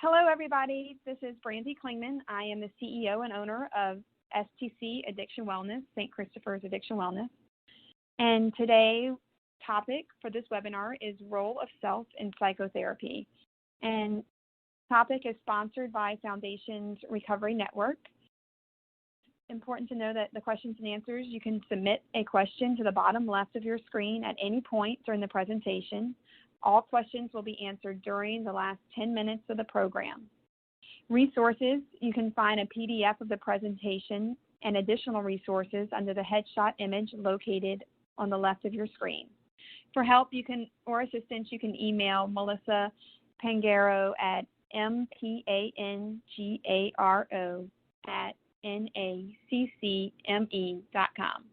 Hello, everybody. This is Brandy Klingman. I am the CEO and owner of STC Addiction Wellness, St. Christopher's Addiction Wellness. And today's topic for this webinar is Role of Self in Psychotherapy. And topic is sponsored by Foundation's Recovery Network. Important to know that the questions and answers, you can submit a question to the bottom left of your screen at any point during the presentation. All questions will be answered during the last 10 minutes of the program. Resources, you can find a PDF of the presentation and additional resources under the headshot image located on the left of your screen. For help or assistance, you can email Melissa Pangaro at mpangaro@naccme.com.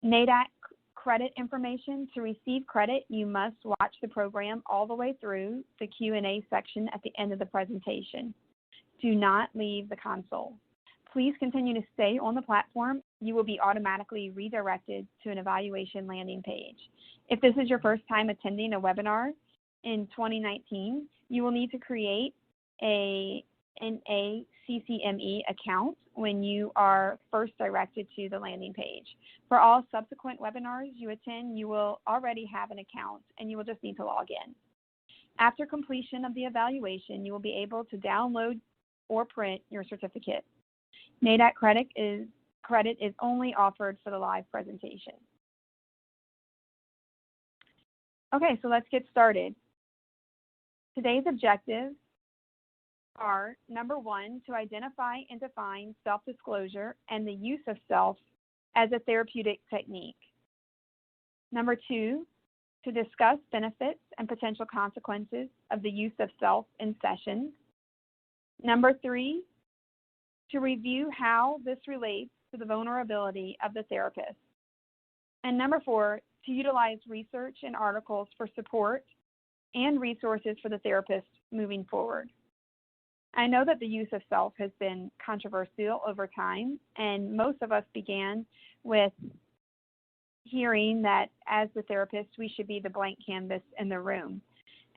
NADAC credit information. To receive credit, you must watch the program all the way through the Q&A section at the end of the presentation. Do not leave the console. Please continue to stay on the platform. You will be automatically redirected to an evaluation landing page. If this is your first time attending a webinar in 2019, you will need to create a NACCME account when you are first directed to the landing page. For all subsequent webinars you attend, you will already have an account and you will just need to log in. After completion of the evaluation, you will be able to download or print your certificate. NADAC credit is only offered for the live presentation. Okay, so let's get started. Today's objectives are, number one, to identify and define self-disclosure and the use of self as a therapeutic technique. Number two, to discuss benefits and potential consequences of the use of self in sessions. Number three, to review how this relates to the vulnerability of the therapist. And number four, to utilize research and articles for support and resources for the therapist moving forward. I know that the use of self has been controversial over time, and most of us began with hearing that as the therapist, we should be the blank canvas in the room,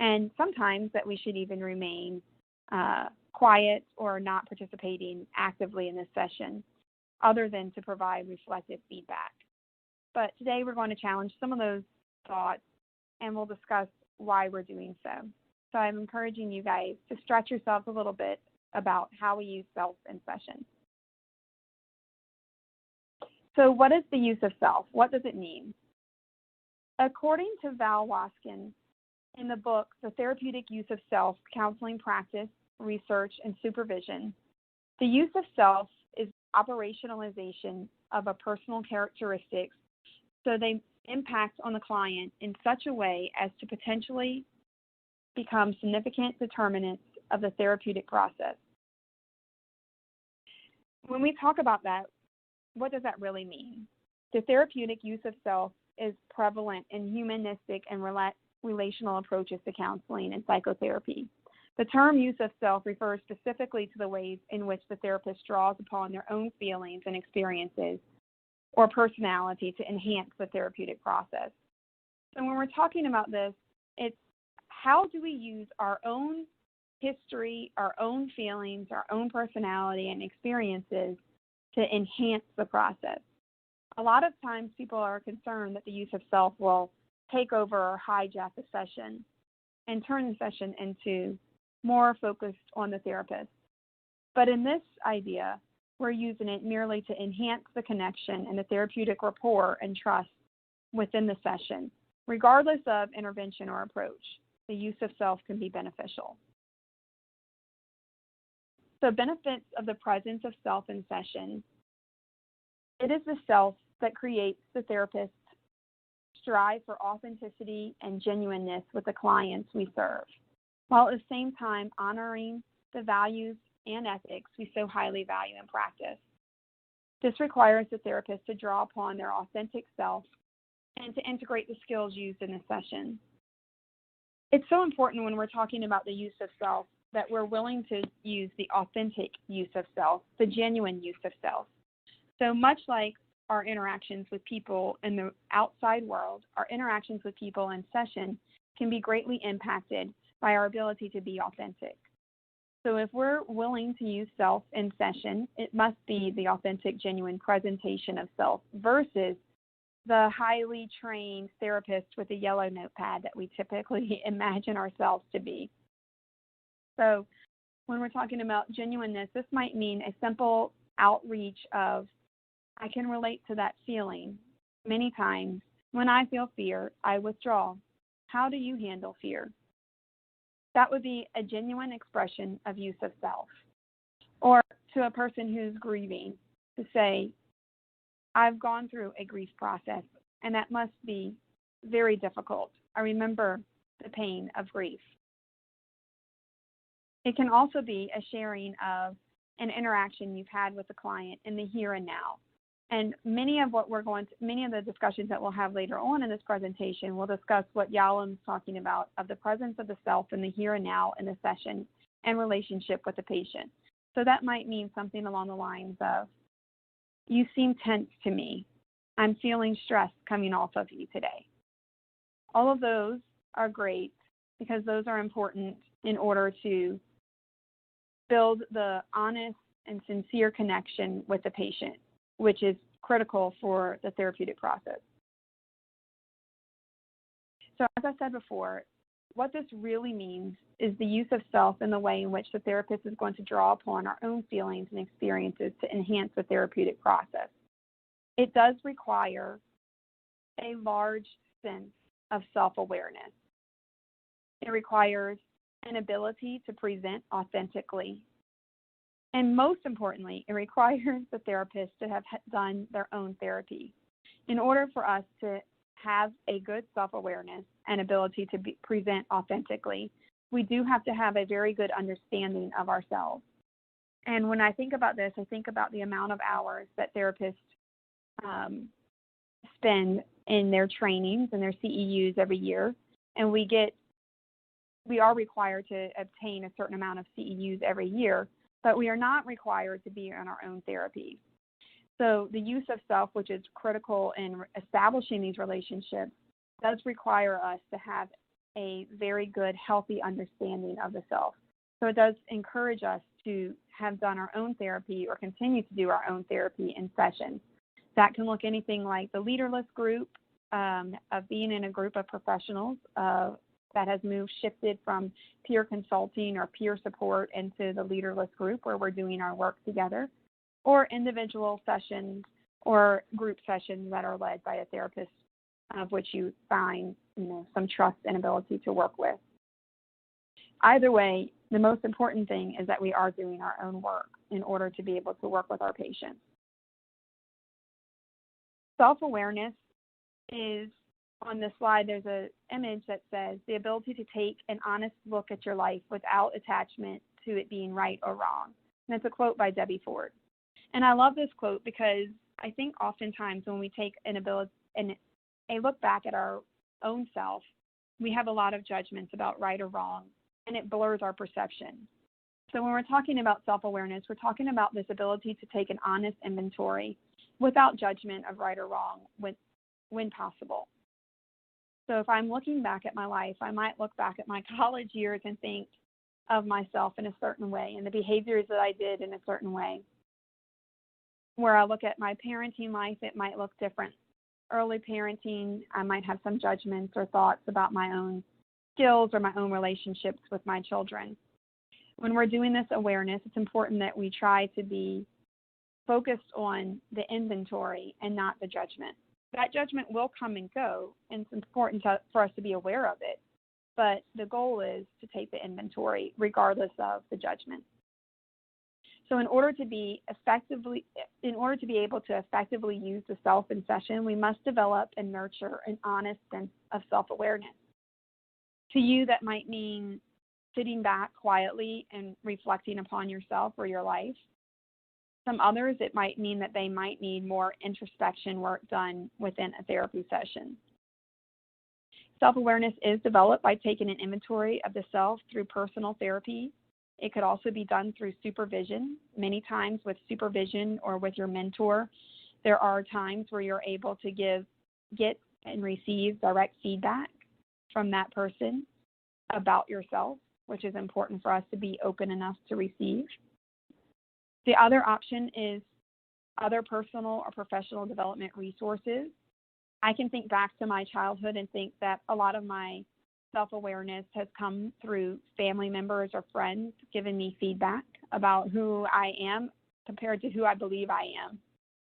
and sometimes that we should even remain quiet or not participating actively in this session, other than to provide reflective feedback. But today we're going to challenge some of those thoughts, and we'll discuss why we're doing so. So I'm encouraging you guys to stretch yourselves a little bit about how we use self in session. So what is the use of self? What does it mean? According to Val Waskin, in the book, The Therapeutic Use of Self, Counseling Practice, Research, and Supervision, the use of self is operationalization of a personal characteristics so they impact on the client in such a way as to potentially become significant determinants of the therapeutic process. When we talk about that, what does that really mean? The therapeutic use of self is prevalent in humanistic and relational approaches to counseling and psychotherapy. The term use of self refers specifically to the ways in which the therapist draws upon their own feelings and experiences or personality to enhance the therapeutic process. So when we're talking about this, it's how do we use our own history, our own feelings, our own personality and experiences to enhance the process? A lot of times people are concerned that the use of self will take over or hijack the session and turn the session into more focused on the therapist. But in this idea, we're using it merely to enhance the connection and the therapeutic rapport and trust within the session, regardless of intervention or approach. The use of self can be beneficial. So benefits of the presence of self in session. It is the self that creates the therapist's strive for authenticity and genuineness with the clients we serve, while at the same time honoring the values and ethics we so highly value in practice. This requires the therapist to draw upon their authentic self and to integrate the skills used in the session. It's so important when we're talking about the use of self that we're willing to use the authentic use of self, the genuine use of self. So much like our interactions with people in the outside world, our interactions with people in session can be greatly impacted by our ability to be authentic. So if we're willing to use self in session, it must be the authentic, genuine presentation of self versus the highly trained therapist with a yellow notepad that we typically imagine ourselves to be. So when we're talking about genuineness, this might mean a simple outreach of, I can relate to that feeling. Many times when I feel fear, I withdraw. How do you handle fear? That would be a genuine expression of use of self. Or to a person who's grieving, to say, I've gone through a grief process, and that must be very difficult. I remember the pain of grief. It can also be a sharing of an interaction you've had with the client in the here and now. And many of the discussions that we'll have later on in this presentation will discuss what Yalim's talking about of the presence of the self in the here and now in the session and relationship with the patient. So that might mean something along the lines of, you seem tense to me. I'm feeling stress coming off of you today. All of those are great because those are important in order to build the honest and sincere connection with the patient, which is critical for the therapeutic process. So as I said before, what this really means is the use of self in the way in which the therapist is going to draw upon our own feelings and experiences to enhance the therapeutic process. It does require a large sense of self-awareness. It requires an ability to present authentically. And most importantly, it requires the therapist to have done their own therapy. In order for us to have a good self-awareness and ability to present authentically, we do have to have a very good understanding of ourselves. And when I think about this, I think about the amount of hours that therapists spend in their trainings and their CEUs every year. And we are required to obtain a certain amount of CEUs every year, but we are not required to be in our own therapy. So the use of self, which is critical in establishing these relationships, does require us to have a very good, healthy understanding of the self. So it does encourage us to have done our own therapy or continue to do our own therapy in session. That can look anything like the leaderless group, of being in a group of professionals that has shifted from peer consulting or peer support into the leaderless group where we're doing our work together, or individual sessions or group sessions that are led by a therapist of which you find some trust and ability to work with. Either way, the most important thing is that we are doing our own work in order to be able to work with our patients. Self-awareness is, on this slide, there's an image that says the ability to take an honest look at your life without attachment to it being right or wrong. And it's a quote by Debbie Ford. And I love this quote because I think oftentimes when we take a look back at our own self, we have a lot of judgments about right or wrong, and it blurs our perception. So when we're talking about self-awareness, we're talking about this ability to take an honest inventory without judgment of right or wrong when possible. So if I'm looking back at my life, I might look back at my college years and think of myself in a certain way and the behaviors that I did in a certain way. Where I look at my parenting life, it might look different. Early parenting, I might have some judgments or thoughts about my own skills or my own relationships with my children. When we're doing this awareness, it's important that we try to be focused on the inventory and not the judgment. That judgment will come and go, and it's important for us to be aware of it. But the goal is to take the inventory regardless of the judgment. So in order to be able to effectively use the self in session, we must develop and nurture an honest sense of self-awareness. To you, that might mean sitting back quietly and reflecting upon yourself or your life. Some others, it might mean that they might need more introspection work done within a therapy session. Self-awareness is developed by taking an inventory of the self through personal therapy. It could also be done through supervision, many times with supervision or with your mentor. There are times where you're able to get and receive direct feedback from that person about yourself, which is important for us to be open enough to receive. The other option is other personal or professional development resources. I can think back to my childhood and think that a lot of my self-awareness has come through family members or friends giving me feedback about who I am compared to who I believe I am,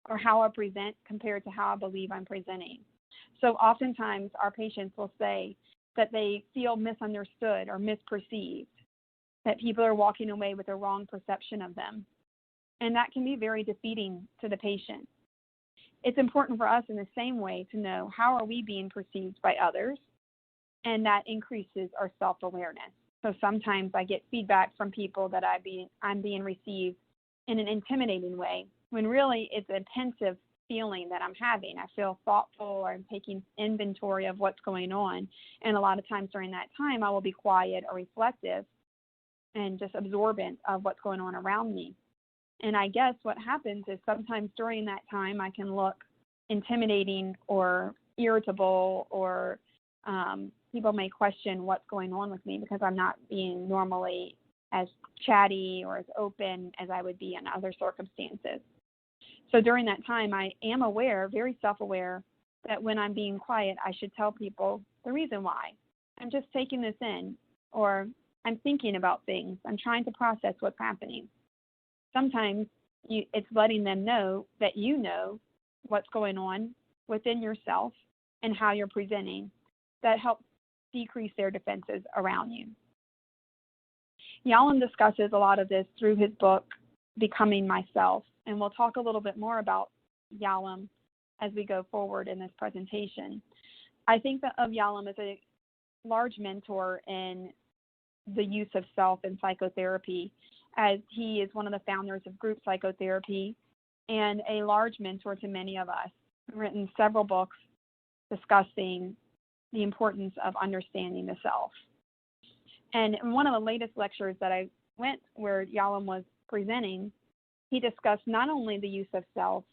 or how I present compared to how I believe I'm presenting. So oftentimes our patients will say that they feel misunderstood or misperceived, that people are walking away with a wrong perception of them. And that can be very defeating to the patient. It's important for us in the same way to know how are we being perceived by others, and that increases our self-awareness. So sometimes I get feedback from people that I'm being received in an intimidating way, when really it's a pensive feeling that I'm having. I feel thoughtful, or I'm taking inventory of what's going on. And a lot of times during that time, I will be quiet or reflective and just absorbent of what's going on around me. And I guess what happens is sometimes during that time, I can look intimidating or irritable, or people may question what's going on with me because I'm not being normally as chatty or as open as I would be in other circumstances. So during that time, I am aware, very self-aware, that when I'm being quiet, I should tell people the reason why. I'm just taking this in, or I'm thinking about things. I'm trying to process what's happening. Sometimes it's letting them know that you know what's going on within yourself and how you're presenting. That helps decrease their defenses around you. Yalom discusses a lot of this through his book, Becoming Myself, and we'll talk a little bit more about Yalom as we go forward in this presentation. I think of Yalom as a large mentor in the use of self in psychotherapy, as he is one of the founders of group psychotherapy and a large mentor to many of us. He's written several books discussing the importance of understanding the self. And in one of the latest lectures that I went where Yalom was presenting, he discussed not only the use of self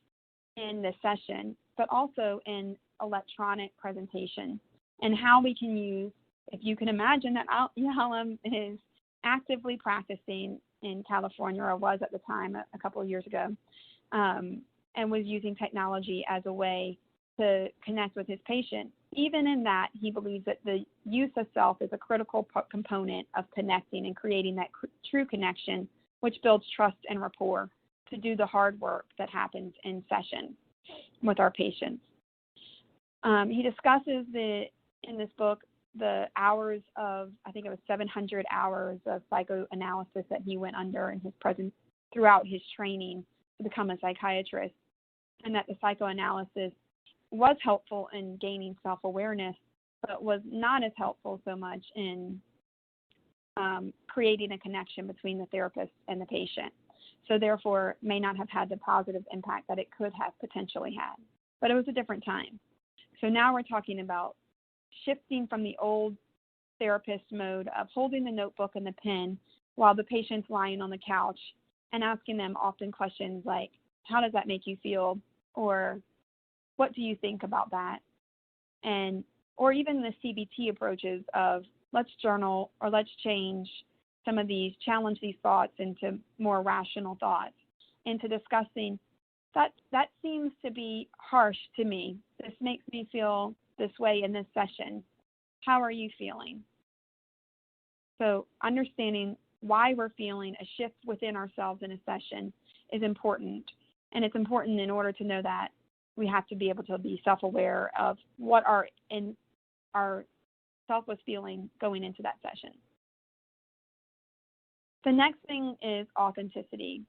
in the session, but also in electronic presentation, and how we can use, if you can imagine that Yalom is actively practicing in California, or was at the time a couple of years ago, and was using technology as a way to connect with his patient. Even in that, he believes that the use of self is a critical component of connecting and creating that true connection, which builds trust and rapport to do the hard work that happens in session with our patients. He discusses in this book the hours of, I think it was 700 hours of psychoanalysis that he went under in his throughout his training to become a psychiatrist, and that the psychoanalysis was helpful in gaining self-awareness, but was not as helpful so much in creating a connection between the therapist and the patient. So therefore, may not have had the positive impact that it could have potentially had. But it was a different time. So now we're talking about shifting from the old therapist mode of holding the notebook and the pen while the patient's lying on the couch, and asking them often questions like, how does that make you feel? Or what do you think about that? Or even the CBT approaches of let's journal, or let's challenge these thoughts into more rational thoughts, into discussing that seems to be harsh to me. This makes me feel this way in this session. How are you feeling? So understanding why we're feeling a shift within ourselves in a session is important. And it's important in order to know that we have to be able to be self-aware of what our self was feeling going into that session. The next thing is authenticity.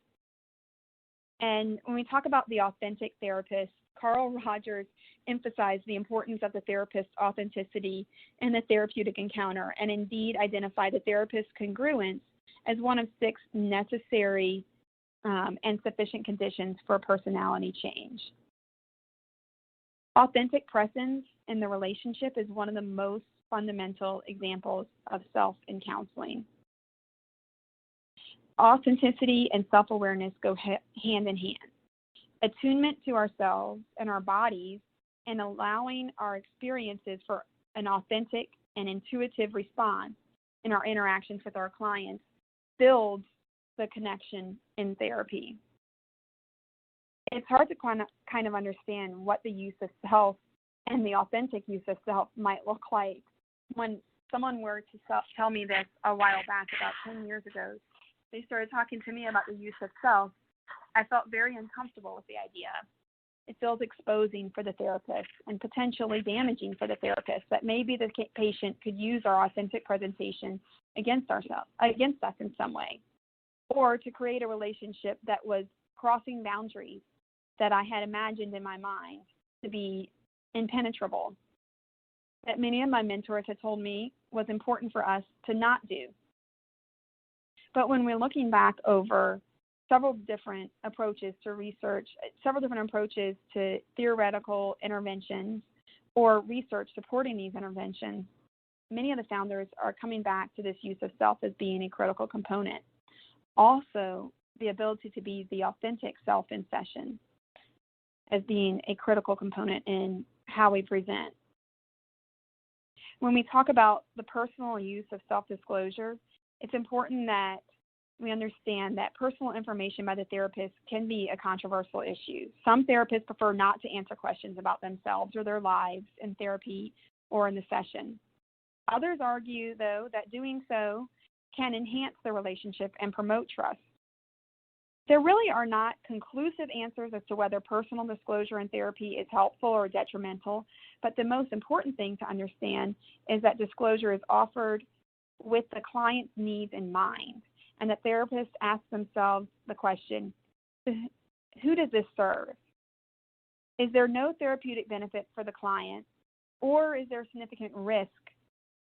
And when we talk about the authentic therapist, Carl Rogers emphasized the importance of the therapist's authenticity in the therapeutic encounter, and indeed identified the therapist's congruence as one of 6 necessary and sufficient conditions for personality change. Authentic presence in the relationship is one of the most fundamental examples of self in counseling. Authenticity and self-awareness go hand in hand. attunement to ourselves and our bodies, and allowing our experiences for an authentic and intuitive response in our interactions with our clients builds the connection in therapy. It's hard to kind of understand what the use of self and the authentic use of self might look like. When someone were to tell me this a while back, about 10 years ago, they started talking to me about the use of self, I felt very uncomfortable with the idea. It feels exposing for the therapist and potentially damaging for the therapist, that maybe the patient could use our authentic presentation against us in some way, or to create a relationship that was crossing boundaries that I had imagined in my mind to be impenetrable, that many of my mentors had told me was important for us to not do. But when we're looking back over several different approaches to research, several different approaches to theoretical interventions or research supporting these interventions, many of the founders are coming back to this use of self as being a critical component. Also, the ability to be the authentic self in session as being a critical component in how we present. When we talk about the personal use of self-disclosure, it's important that we understand that personal information by the therapist can be a controversial issue. Some therapists prefer not to answer questions about themselves or their lives in therapy or in the session. Others argue, though, that doing so can enhance the relationship and promote trust. There really are not conclusive answers as to whether personal disclosure in therapy is helpful or detrimental, but the most important thing to understand is that disclosure is offered with the client's needs in mind, and that therapists ask themselves the question, who does this serve? Is there no therapeutic benefit for the client, or is there significant risk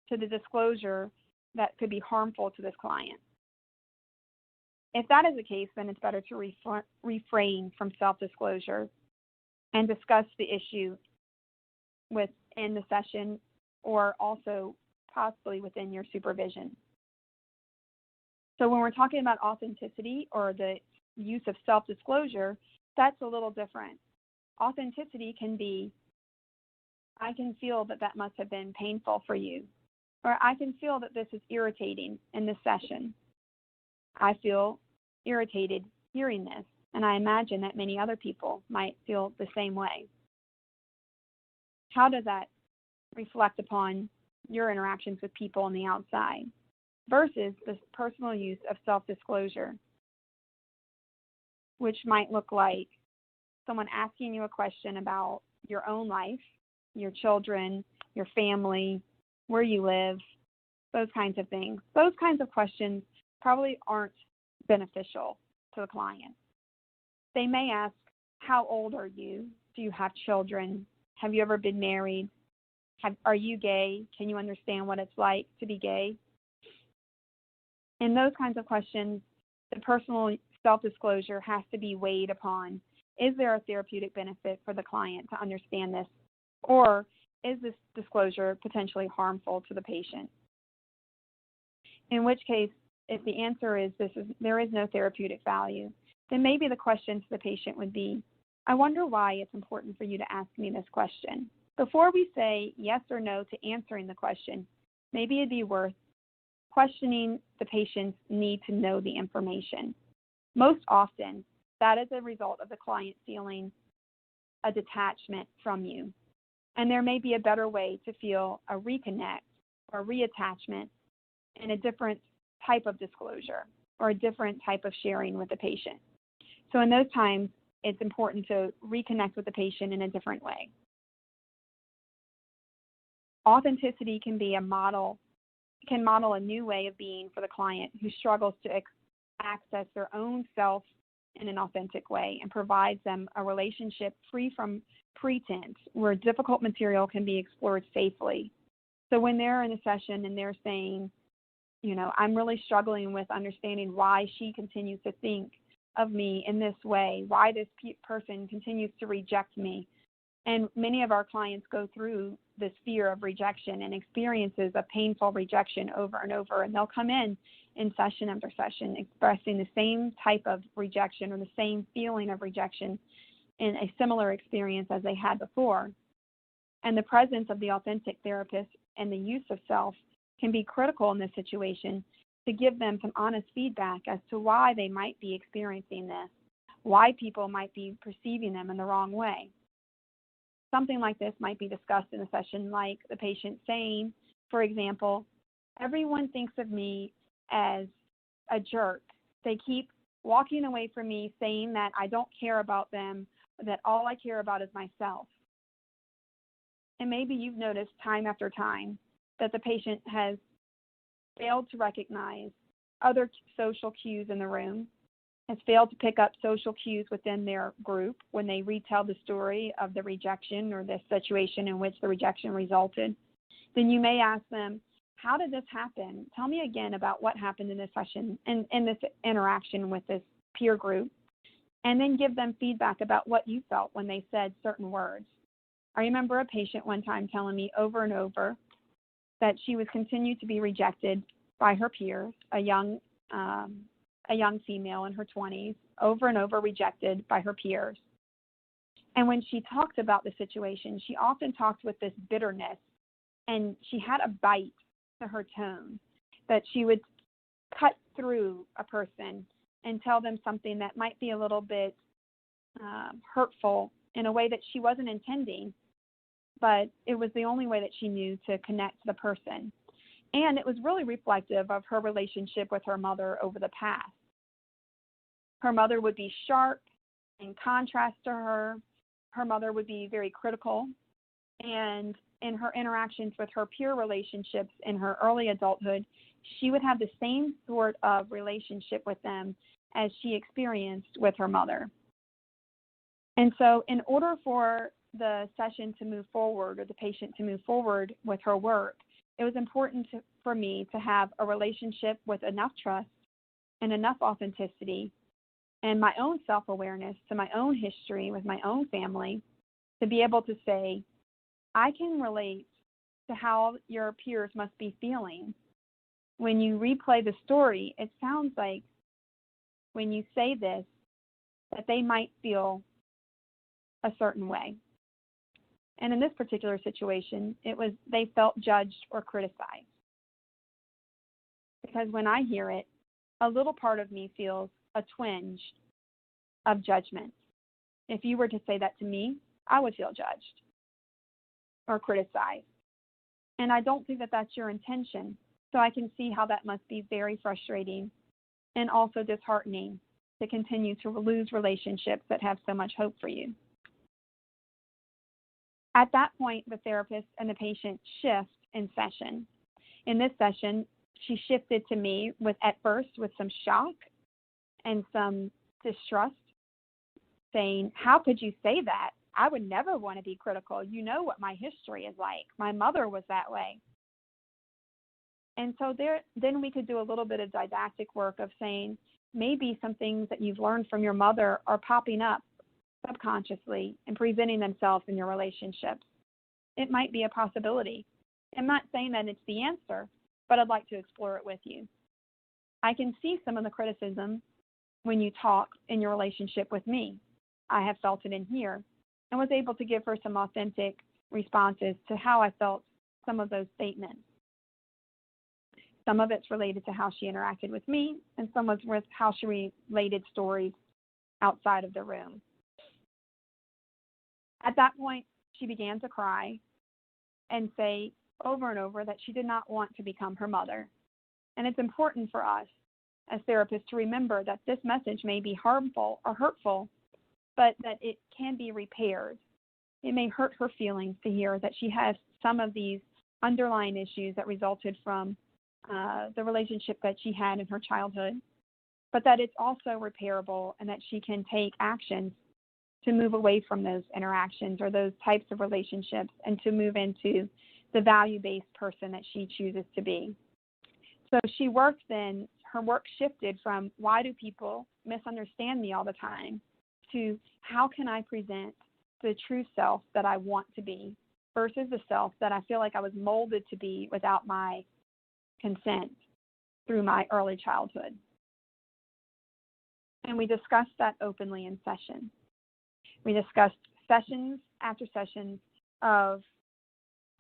to the disclosure that could be harmful to this client? If that is the case, then it's better to refrain from self-disclosure and discuss the issue within the session or also possibly within your supervision. So when we're talking about authenticity or the use of self-disclosure, that's a little different. Authenticity can be, I can feel that that must have been painful for you, or I can feel that this is irritating in this session. I feel irritated hearing this, and I imagine that many other people might feel the same way. How does that reflect upon your interactions with people on the outside versus the personal use of self-disclosure, which might look like someone asking you a question about your own life, your children, your family, where you live, those kinds of things. Those kinds of questions probably aren't beneficial to the client. They may ask, how old are you? Do you have children? Have you ever been married? Are you gay? Can you understand what it's like to be gay? In those kinds of questions, the personal self-disclosure has to be weighed upon. Is there a therapeutic benefit for the client to understand this? Or is this disclosure potentially harmful to the patient? In which case, if the answer is there is no therapeutic value, then maybe the question to the patient would be, I wonder why it's important for you to ask me this question. Before we say yes or no to answering the question, maybe it'd be worth questioning the patient's need to know the information. Most often, that is a result of the client feeling a detachment from you. And there may be a better way to feel a reconnect or reattachment in a different type of disclosure or a different type of sharing with the patient. So in those times, it's important to reconnect with the patient in a different way. Authenticity can model a new way of being for the client who struggles to access their own self in an authentic way and provides them a relationship free from pretense where difficult material can be explored safely. So when they're in a session and they're saying, I'm really struggling with understanding why she continues to think of me in this way, why this person continues to reject me. And many of our clients go through this fear of rejection and experiences of painful rejection over and over. And they'll come in session after session expressing the same type of rejection or the same feeling of rejection. in a similar experience as they had before. And the presence of the authentic therapist and the use of self can be critical in this situation to give them some honest feedback as to why they might be experiencing this, why people might be perceiving them in the wrong way. Something like this might be discussed in a session like the patient saying, for example, everyone thinks of me as a jerk. They keep walking away from me saying that I don't care about them, that all I care about is myself. And maybe you've noticed time after time that the patient has failed to recognize other social cues in the room, has failed to pick up social cues within their group when they retell the story of the rejection or the situation in which the rejection resulted. Then you may ask them, how did this happen? Tell me again about what happened in this session and in this interaction with this peer group, and then give them feedback about what you felt when they said certain words. I remember a patient one time telling me over and over that she was continued to be rejected by her peers, a young female in her 20s, over and over rejected by her peers. And when she talked about the situation, she often talked with this bitterness, and she had a bite to her tone, that she would cut through a person and tell them something that might be a little bit hurtful in a way that she wasn't intending, but it was the only way that she knew to connect to the person. And it was really reflective of her relationship with her mother over the past. Her mother would be sharp in contrast to her. Her mother would be very critical. And in her interactions with her peer relationships in her early adulthood, she would have the same sort of relationship with them as she experienced with her mother. And so in order for the session to move forward or the patient to move forward with her work, it was important for me to have a relationship with enough trust and enough authenticity and my own self-awareness to my own history with my own family to be able to say, I can relate to how your peers must be feeling. When you replay the story, it sounds like when you say this, that they might feel a certain way. And in this particular situation, it was they felt judged or criticized. Because when I hear it, a little part of me feels a twinge of judgment. If you were to say that to me, I would feel judged or criticized. And I don't think that that's your intention. So I can see how that must be very frustrating and also disheartening to continue to lose relationships that have so much hope for you. At that point, the therapist and the patient shift in session. In this session, she shifted to me at first with some shock and some distrust, saying, how could you say that? I would never want to be critical. You know what my history is like. My mother was that way. And so then we could do a little bit of didactic work of saying, maybe some things that you've learned from your mother are popping up subconsciously and presenting themselves in your relationships. It might be a possibility. I'm not saying that it's the answer, but I'd like to explore it with you. I can see some of the criticism when you talk in your relationship with me. I have felt it in here and was able to give her some authentic responses to how I felt some of those statements. Some of it's related to how she interacted with me, and some was with how she related stories outside of the room. At that point, she began to cry and say over and over that she did not want to become her mother. And it's important for us as therapists to remember that this message may be harmful or hurtful, but that it can be repaired. It may hurt her feelings to hear that she has some of these underlying issues that resulted from the relationship that she had in her childhood, but that it's also repairable and that she can take actions to move away from those interactions or those types of relationships and to move into the value-based person that she chooses to be. So she worked then, her work shifted from why do people misunderstand me all the time to how can I present the true self that I want to be versus the self that I feel like I was molded to be without my consent through my early childhood. And we discussed that openly in session. We discussed sessions after sessions of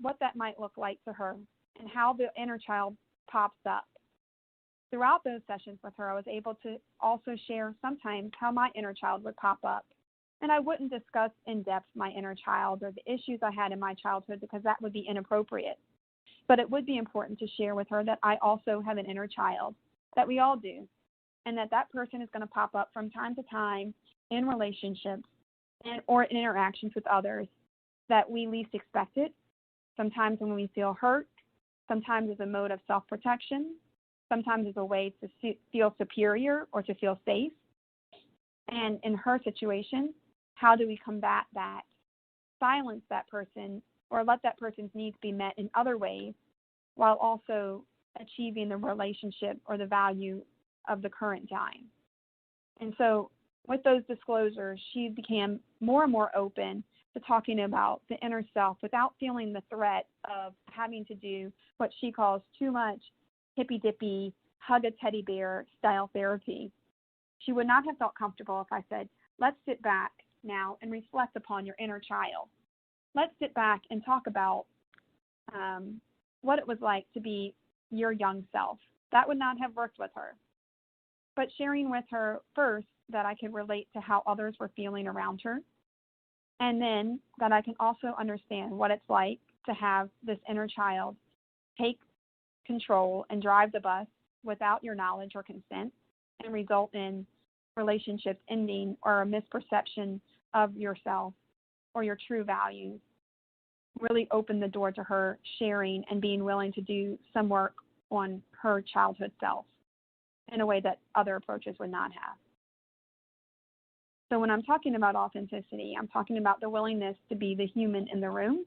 what that might look like to her and how the inner child pops up. Throughout those sessions with her, I was able to also share sometimes how my inner child would pop up. And I wouldn't discuss in depth my inner child or the issues I had in my childhood because that would be inappropriate. But it would be important to share with her that I also have an inner child, that we all do, and that person is going to pop up from time to time in relationships or in interactions with others that we least expect it, sometimes when we feel hurt, sometimes as a mode of self-protection, sometimes as a way to feel superior or to feel safe. And in her situation, how do we combat that, silence that person, or let that person's needs be met in other ways while also achieving the relationship or the value of the current time? And so with those disclosures, she became more and more open to talking about the inner self without feeling the threat of having to do what she calls too much hippy-dippy, hug a teddy bear style therapy. She would not have felt comfortable if I said, let's sit back now and reflect upon your inner child. Let's sit back and talk about what it was like to be your young self. That would not have worked with her. But sharing with her first that I could relate to how others were feeling around her, and then that I can also understand what it's like to have this inner child take control and drive the bus without your knowledge or consent and result in relationships ending or a misperception of yourself or your true values, really opened the door to her sharing and being willing to do some work on her childhood self in a way that other approaches would not have. So when I'm talking about authenticity, I'm talking about the willingness to be the human in the room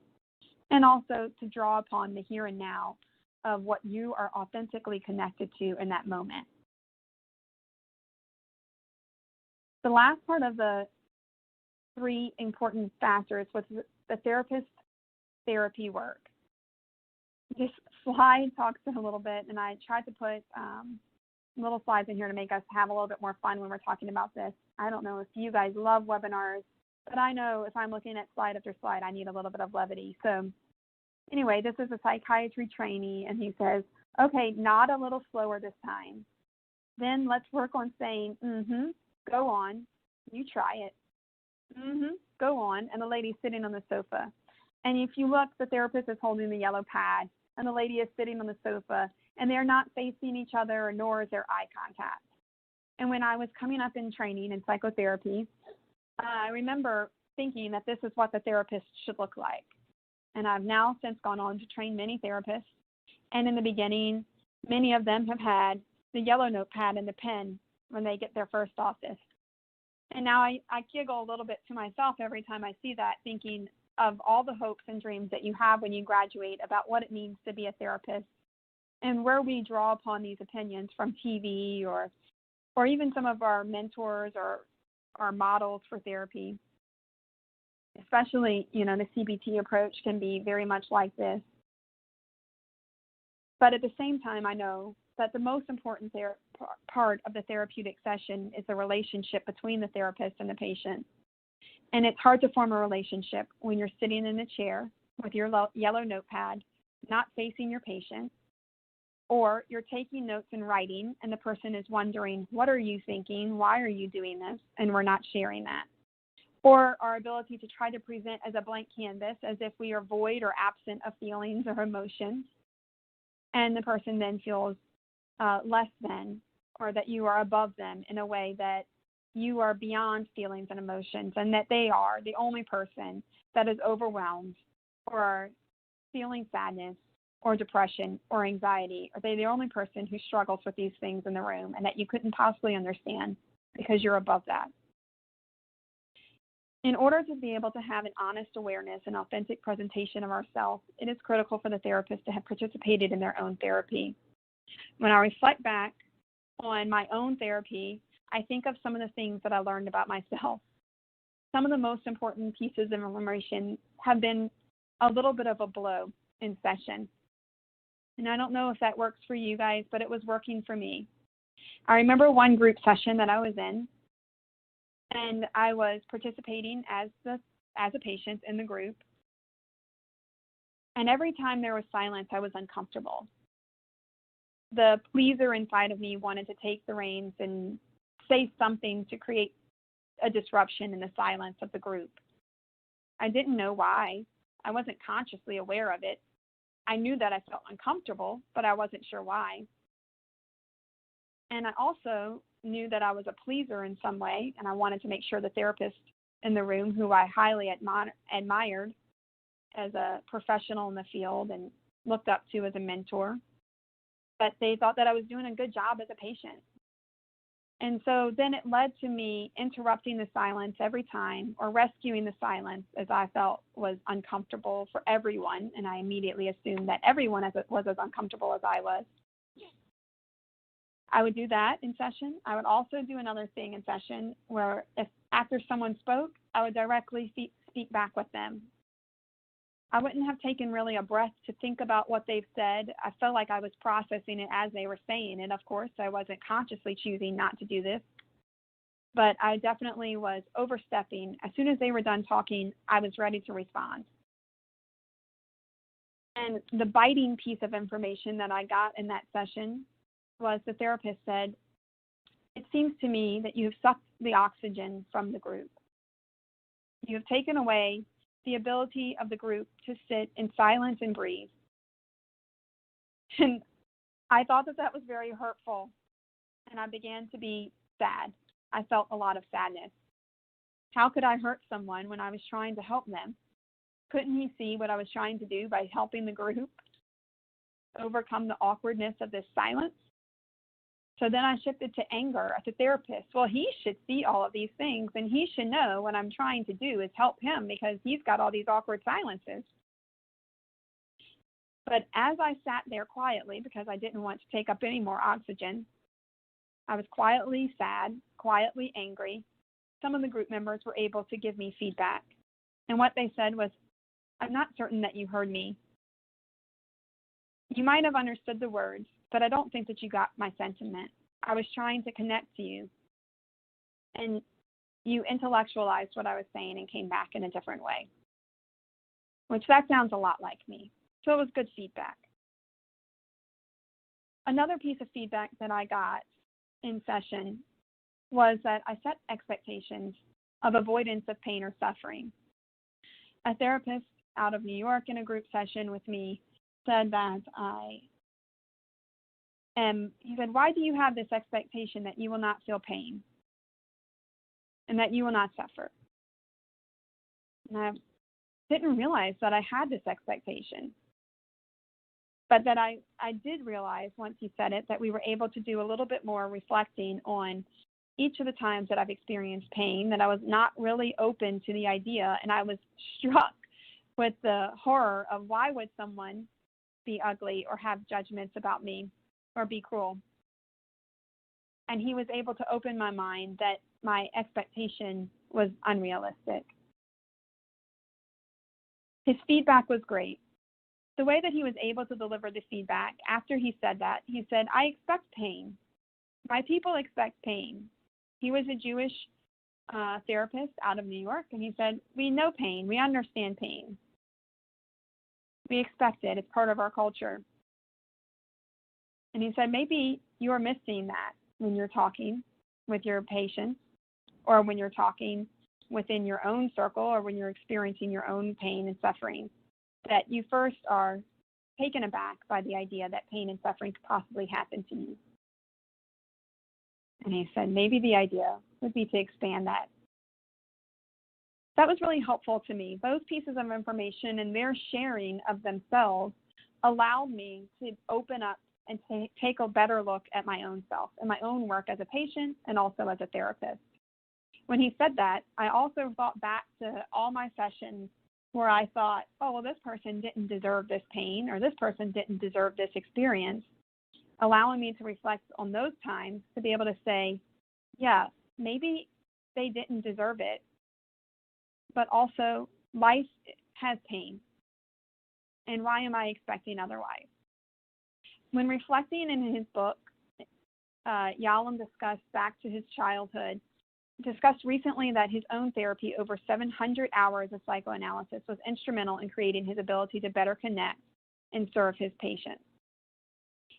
and also to draw upon the here and now of what you are authentically connected to in that moment. The last part of the 3 important factors was the therapist therapy work. This slide talks a little bit, and I tried to put little slides in here to make us have a little bit more fun when we're talking about this. I don't know if you guys love webinars, but I know if I'm looking at slide after slide, I need a little bit of levity. So anyway, this is a psychiatry trainee, and he says, okay, nod a little slower this time. Then let's work on saying, go on, you try it. Go on. And the lady's sitting on the sofa. And if you look, the therapist is holding the yellow pad, and the lady is sitting on the sofa, and they're not facing each other, nor is there eye contact. And when I was coming up in training in psychotherapy, I remember thinking that this is what the therapist should look like. And I've now since gone on to train many therapists. And in the beginning, many of them have had the yellow notepad and the pen when they get their first office. And now I giggle a little bit to myself every time I see that, thinking of all the hopes and dreams that you have when you graduate about what it means to be a therapist, and where we draw upon these opinions from TV or even some of our mentors or our models for therapy. Especially, the CBT approach can be very much like this. But at the same time, I know that the most important part of the therapeutic session is the relationship between the therapist and the patient. And it's hard to form a relationship when you're sitting in a chair with your yellow notepad, not facing your patient, or you're taking notes and writing, and the person is wondering, what are you thinking? Why are you doing this? And we're not sharing that. Or our ability to try to present as a blank canvas as if we are void or absent of feelings or emotions, and the person then feels less than, or that you are above them in a way that you are beyond feelings and emotions, and that they are the only person that is overwhelmed or feeling sadness or depression or anxiety, or they're the only person who struggles with these things in the room, and that you couldn't possibly understand because you're above that. In order to be able to have an honest awareness and authentic presentation of ourselves, it is critical for the therapist to have participated in their own therapy. When I reflect back on my own therapy, I think of some of the things that I learned about myself. Some of the most important pieces of information have been a little bit of a blow in session. And I don't know if that works for you guys, but it was working for me. I remember one group session that I was in, And I was participating as a patient in the group. And every time there was silence, I was uncomfortable. The pleaser inside of me wanted to take the reins and say something to create a disruption in the silence of the group. I didn't know why. I wasn't consciously aware of it. I knew that I felt uncomfortable, but I wasn't sure why. And I also knew that I was a pleaser in some way, and I wanted to make sure the therapist in the room, who I highly admired as a professional in the field and looked up to as a mentor, but they thought that I was doing a good job as a patient. And so then it led to me interrupting the silence every time, or rescuing the silence as I felt was uncomfortable for everyone. And I immediately assumed that everyone was as uncomfortable as I was. I would do that in session. I would also do another thing in session where if after someone spoke, I would directly speak back with them. I wouldn't have taken really a breath to think about what they've said. I felt like I was processing it as they were saying it. Of course, I wasn't consciously choosing not to do this, but I definitely was overstepping. As soon as they were done talking, I was ready to respond. And the biting piece of information that I got in that session was the therapist said, "It seems to me that you have sucked the oxygen from the group. You have taken away the ability of the group to sit in silence and breathe." And I thought that was very hurtful, and I began to be sad. I felt a lot of sadness. How could I hurt someone when I was trying to help them? Couldn't he see what I was trying to do by helping the group overcome the awkwardness of this silence? So then I shifted to anger at the therapist. Well, he should see all of these things, and he should know what I'm trying to do is help him because he's got all these awkward silences. But as I sat there quietly, because I didn't want to take up any more oxygen, I was quietly sad, quietly angry. Some of the group members were able to give me feedback. And what they said was, "I'm not certain that you heard me. You might have understood the words, but I don't think that you got my sentiment. I was trying to connect to you, and you intellectualized what I was saying and came back in a different way," which that sounds a lot like me. So it was good feedback. Another piece of feedback that I got in session was that I set expectations of avoidance of pain or suffering. A therapist out of New York in a group session with me said that he said, "Why do you have this expectation that you will not feel pain and that you will not suffer?" And I didn't realize that I had this expectation, but that I did realize once he said it that we were able to do a little bit more reflecting on each of the times that I've experienced pain, that I was not really open to the idea, and I was struck with the horror of why would someone be ugly or have judgments about me or be cruel. And he was able to open my mind that my expectation was unrealistic. His feedback was great. The way that he was able to deliver the feedback after he said that, he said, "I expect pain. My people expect pain." He was a Jewish therapist out of New York, and he said, "We know pain. We understand pain. We expect it. It's part of our culture." And he said, "Maybe you're missing that when you're talking with your patients, or when you're talking within your own circle, or when you're experiencing your own pain and suffering, that you first are taken aback by the idea that pain and suffering could possibly happen to you." And he said, maybe the idea would be to expand that. That was really helpful to me. Those pieces of information and their sharing of themselves allowed me to open up and take a better look at my own self and my own work as a patient and also as a therapist. When he said that, I also thought back to all my sessions where I thought, oh, well, this person didn't deserve this pain, or this person didn't deserve this experience, allowing me to reflect on those times to be able to say, yeah, maybe they didn't deserve it, but also life has pain. And why am I expecting otherwise? When reflecting in his book, Yalom discussed back to his childhood discussed recently that his own therapy, over 700 hours of psychoanalysis, was instrumental in creating his ability to better connect and serve his patients.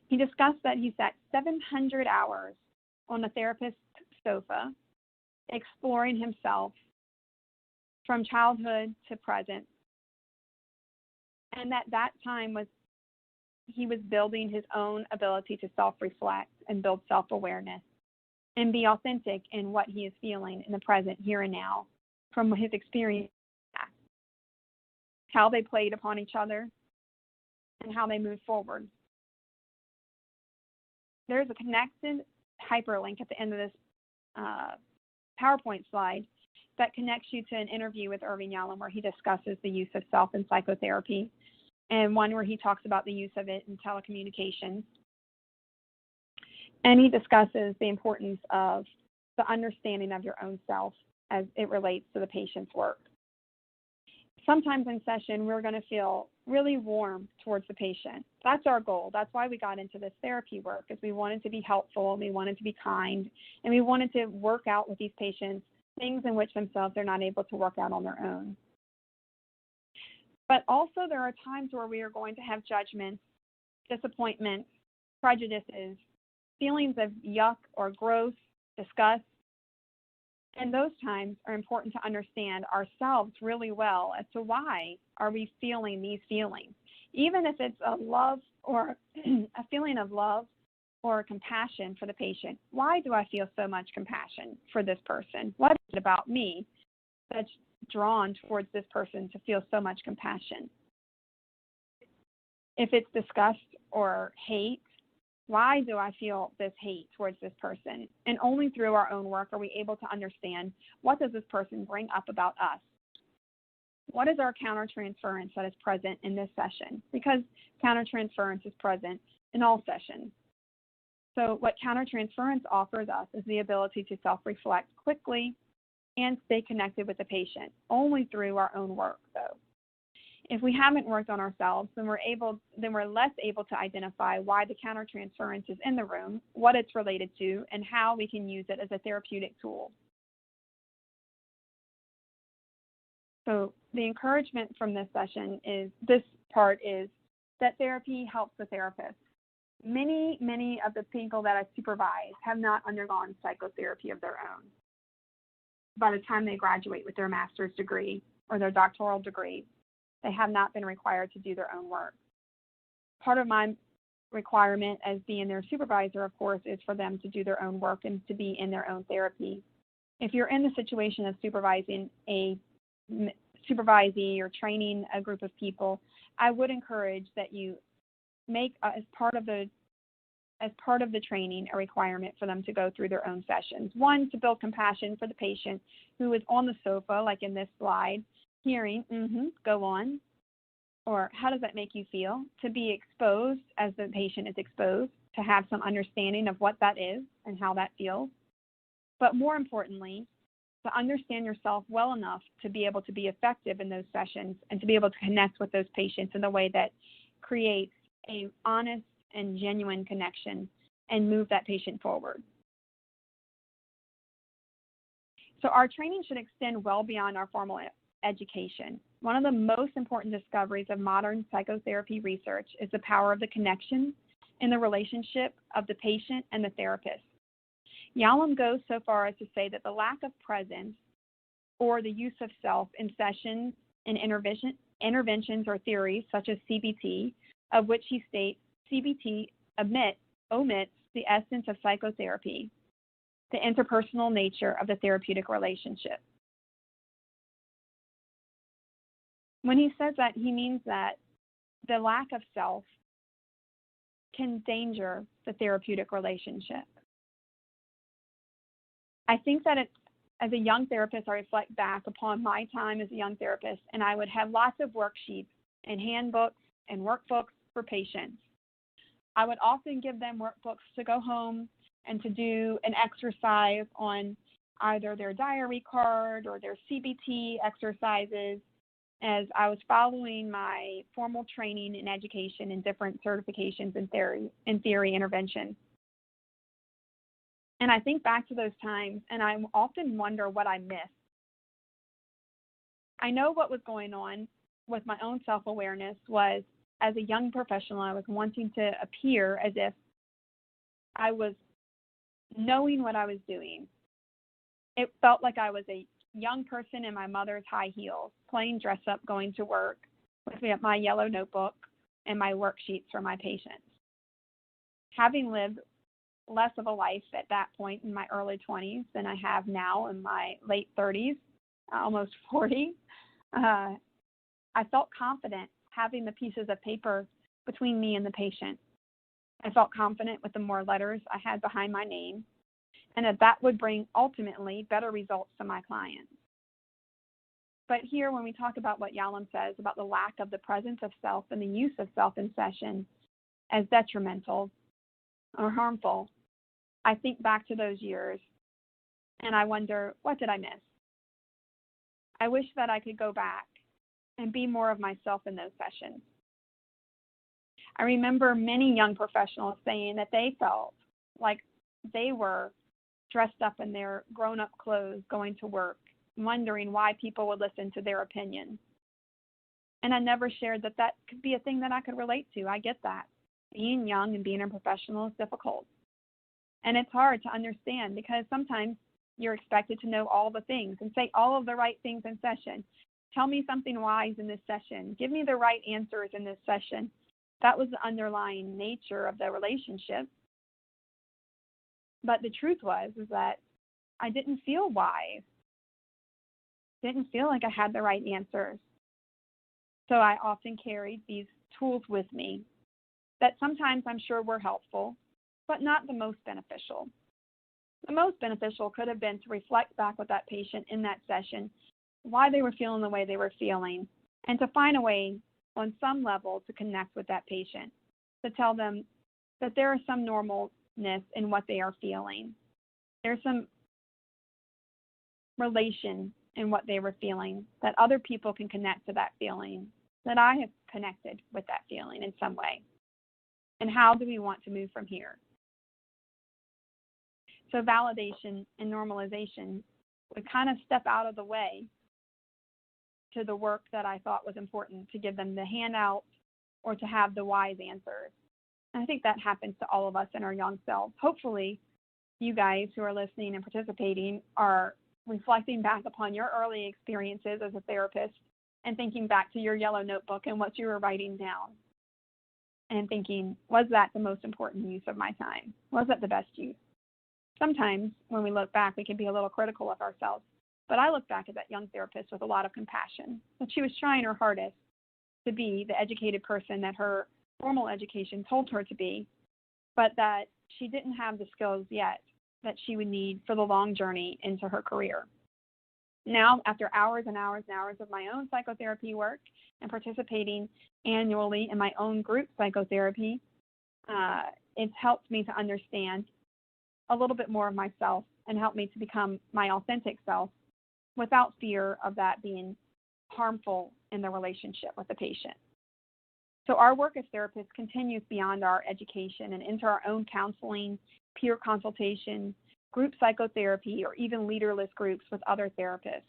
He discussed that he sat 700 hours on the therapist's sofa, exploring himself from childhood to present, and that time he was building his own ability to self-reflect and build self-awareness and be authentic in what he is feeling in the present, here and now, from his experience, how they played upon each other, and how they moved forward. There's a connected hyperlink at the end of this PowerPoint slide that connects you to an interview with Irving Yalom where he discusses the use of self in psychotherapy, and one where he talks about the use of it in telecommunications. And he discusses the importance of the understanding of your own self as it relates to the patient's work. Sometimes in session, we're going to feel really warm towards the patient. That's our goal. That's why we got into this therapy work, is we wanted to be helpful, and we wanted to be kind, and we wanted to work out with these patients things in which themselves they're not able to work out on their own. But also there are times where we are going to have judgments, disappointments, prejudices, feelings of yuck or gross, disgust. And those times are important to understand ourselves really well as to why are we feeling these feelings. Even if it's a love or a feeling of love or compassion for the patient. Why do I feel so much compassion for this person? What is it about me that's drawn towards this person to feel so much compassion? If it's disgust or hate, why do I feel this hate towards this person? And only through our own work are we able to understand, what does this person bring up about us? What is our countertransference that is present in this session? Because countertransference is present in all sessions. So what countertransference offers us is the ability to self-reflect quickly and stay connected with the patient, only through our own work, though. If we haven't worked on ourselves, then we're less able to identify why the countertransference is in the room, what it's related to, and how we can use it as a therapeutic tool. So the encouragement from this session is, this part is that therapy helps the therapist. Many of the people that I supervise have not undergone psychotherapy of their own. By the time they graduate with their master's degree or their doctoral degree, they have not been required to do their own work. Part of my requirement as being their supervisor, of course, is for them to do their own work and to be in their own therapy. If you're in the situation of supervising a supervisee or training a group of people, I would encourage that you make as part of the training a requirement for them to go through their own sessions. One, to build compassion for the patient who is on the sofa, like in this slide, hearing, go on, or how does that make you feel? To be exposed as the patient is exposed, to have some understanding of what that is and how that feels. But more importantly, to understand yourself well enough to be able to be effective in those sessions and to be able to connect with those patients in a way that creates a honest and genuine connection and move that patient forward. So our training should extend well beyond our formal education. One of the most important discoveries of modern psychotherapy research is the power of the connection in the relationship of the patient and the therapist. Yalom goes so far as to say that the lack of presence or the use of self in sessions and interventions or theories such as CBT, of which he states CBT omits the essence of psychotherapy, the interpersonal nature of the therapeutic relationship. When he says that, he means that the lack of self can endanger the therapeutic relationship. I think that as a young therapist, I reflect back upon my time as a young therapist, and I would have lots of worksheets and handbooks and workbooks for patients. I would often give them workbooks to go home and to do an exercise on either their diary card or their CBT exercises as I was following my formal training in education and different certifications in theory intervention. And I think back to those times, and I often wonder what I missed. I know what was going on with my own self-awareness was, as a young professional, I was wanting to appear as if I was knowing what I was doing. It felt like I was a young person in my mother's high heels, playing dress up, going to work with my yellow notebook and my worksheets for my patients. Having lived less of a life at that point in my early 20s than I have now in my late 30s, almost 40, I felt confident having the pieces of paper between me and the patient. I felt confident with the more letters I had behind my name, and that would bring ultimately better results to my clients. But here, when we talk about what Yalom says about the lack of the presence of self and the use of self in session as detrimental or harmful, I think back to those years and I wonder, what did I miss? I wish that I could go back and be more of myself in those sessions. I remember many young professionals saying that they felt like they were dressed up in their grown-up clothes going to work, wondering why people would listen to their opinion. And I never shared that that could be a thing that I could relate to. I get that. Being young and being a professional is difficult. And it's hard to understand because sometimes you're expected to know all the things and say all of the right things in session. Tell me something wise in this session. Give me the right answers in this session. That was the underlying nature of the relationship. But the truth was that I didn't feel wise. Didn't feel like I had the right answers. So I often carried these tools with me that sometimes I'm sure were helpful, but not the most beneficial. The most beneficial could have been to reflect back with that patient in that session, why they were feeling the way they were feeling, and to find a way on some level to connect with that patient, to tell them that there is some normalness in what they are feeling. There's some relation in what they were feeling, that other people can connect to that feeling, that I have connected with that feeling in some way. And how do we want to move from here? So validation and normalization would kind of step out of the way to the work that I thought was important, to give them the handout or to have the wise answers. And I think that happens to all of us in our young selves. Hopefully, you guys who are listening and participating are reflecting back upon your early experiences as a therapist and thinking back to your yellow notebook and what you were writing down and thinking, was that the most important use of my time? Was that the best use? Sometimes when we look back, we can be a little critical of ourselves. But I look back at that young therapist with a lot of compassion, that she was trying her hardest to be the educated person that her formal education told her to be, but that she didn't have the skills yet that she would need for the long journey into her career. Now, after hours and hours and hours of my own psychotherapy work and participating annually in my own group psychotherapy, it's helped me to understand a little bit more of myself and helped me to become my authentic self without fear of that being harmful in the relationship with the patient. So our work as therapists continues beyond our education and into our own counseling, peer consultation, group psychotherapy, or even leaderless groups with other therapists.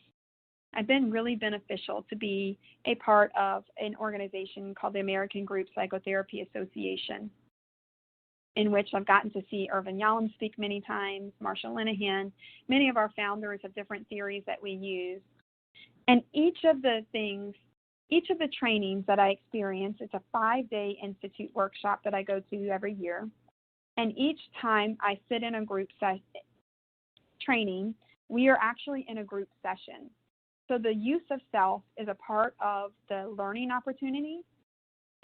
I've been really beneficial to be a part of an organization called the American Group Psychotherapy Association, in which I've gotten to see Irvin Yalom speak many times, Marsha Linehan, many of our founders of different theories that we use. And each of the trainings that I experience, it's a 5-day institute workshop that I go to every year. And each time I sit in a group training, we are actually in a group session. So the use of self is a part of the learning opportunity,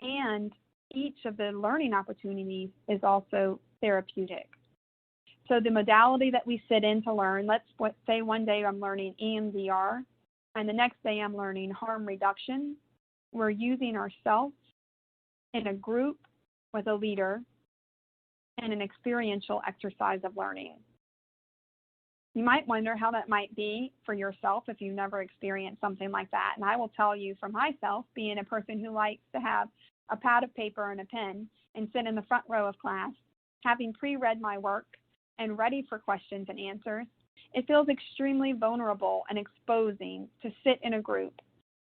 and each of the learning opportunities is also therapeutic. So the modality that we sit in to learn, let's say one day I'm learning EMDR, and the next day I'm learning harm reduction. We're using ourselves in a group with a leader and an experiential exercise of learning. You might wonder how that might be for yourself if you've never experienced something like that. And I will tell you for myself, being a person who likes to have a pad of paper and a pen and sit in the front row of class, having pre-read my work and ready for questions and answers, it feels extremely vulnerable and exposing to sit in a group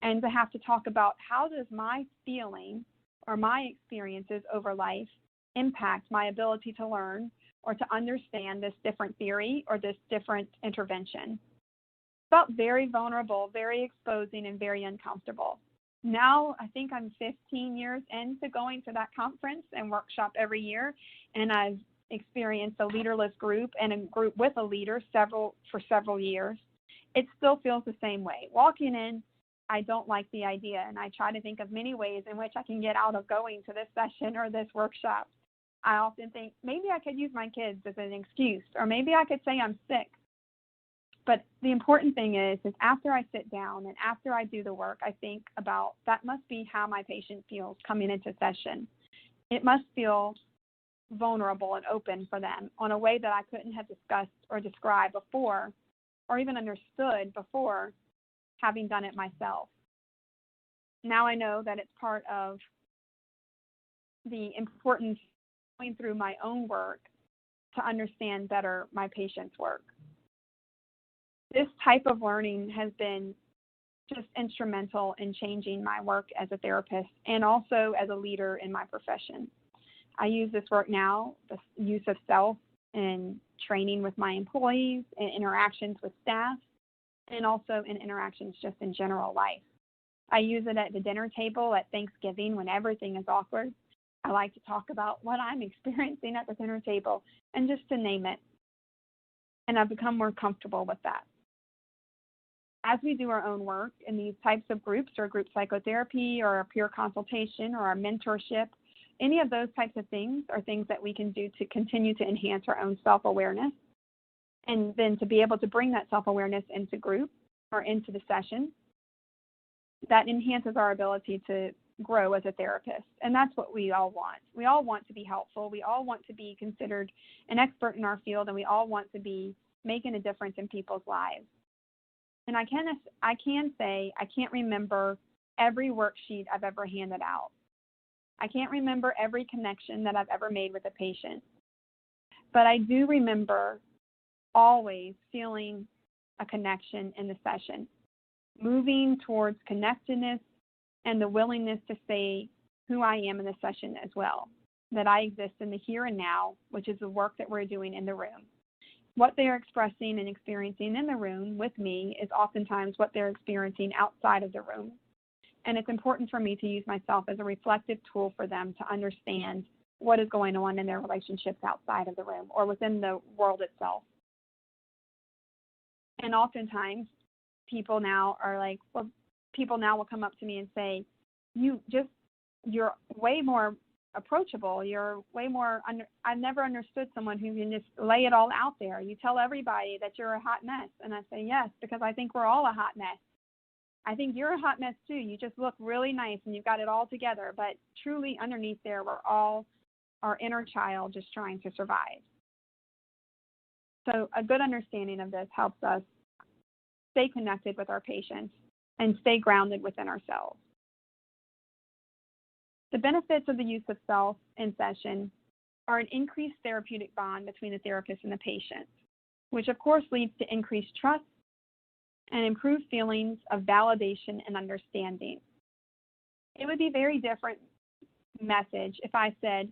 and to have to talk about how does my feeling or my experiences over life impact my ability to learn or to understand this different theory or this different intervention. Felt very vulnerable, very exposing, and very uncomfortable. Now, I think I'm 15 years into going to that conference and workshop every year, and I've experienced a leaderless group and a group with a leader for several years. It still feels the same way. Walking in, I don't like the idea, and I try to think of many ways in which I can get out of going to this session or this workshop. I often think maybe I could use my kids as an excuse, or maybe I could say I'm sick. But the important thing is after I sit down and after I do the work, I think about that must be how my patient feels coming into session. It must feel vulnerable and open for them on a way that I couldn't have discussed or described before, or even understood before having done it myself. Now I know that it's part of the importance of going through my own work to understand better my patient's work. This type of learning has been just instrumental in changing my work as a therapist and also as a leader in my profession. I use this work now, the use of self in training with my employees, in interactions with staff, and also in interactions just in general life. I use it at the dinner table at Thanksgiving when everything is awkward. I like to talk about what I'm experiencing at the dinner table and just to name it. And I've become more comfortable with that. As we do our own work in these types of groups, or group psychotherapy, or peer consultation, or our mentorship, any of those types of things are things that we can do to continue to enhance our own self-awareness, and then to be able to bring that self-awareness into group or into the session. That enhances our ability to grow as a therapist, and that's what we all want. We all want to be helpful. We all want to be considered an expert in our field, and we all want to be making a difference in people's lives. And I can say I can't remember every worksheet I've ever handed out. I can't remember every connection that I've ever made with a patient. But I do remember always feeling a connection in the session, moving towards connectedness and the willingness to say who I am in the session as well, that I exist in the here and now, which is the work that we're doing in the room. What they're expressing and experiencing in the room with me is oftentimes what they're experiencing outside of the room. And it's important for me to use myself as a reflective tool for them to understand what is going on in their relationships outside of the room or within the world itself. And oftentimes people now will come up to me and say, you're way more approachable. You're way more, I've never understood someone who can just lay it all out there. You tell everybody that you're a hot mess. And I say, yes, because I think we're all a hot mess. I think you're a hot mess too. You just look really nice and you've got it all together. But truly underneath there, we're all our inner child just trying to survive. So a good understanding of this helps us stay connected with our patients and stay grounded within ourselves. The benefits of the use of self in session are an increased therapeutic bond between the therapist and the patient, which of course leads to increased trust and improved feelings of validation and understanding. It would be a very different message if I said,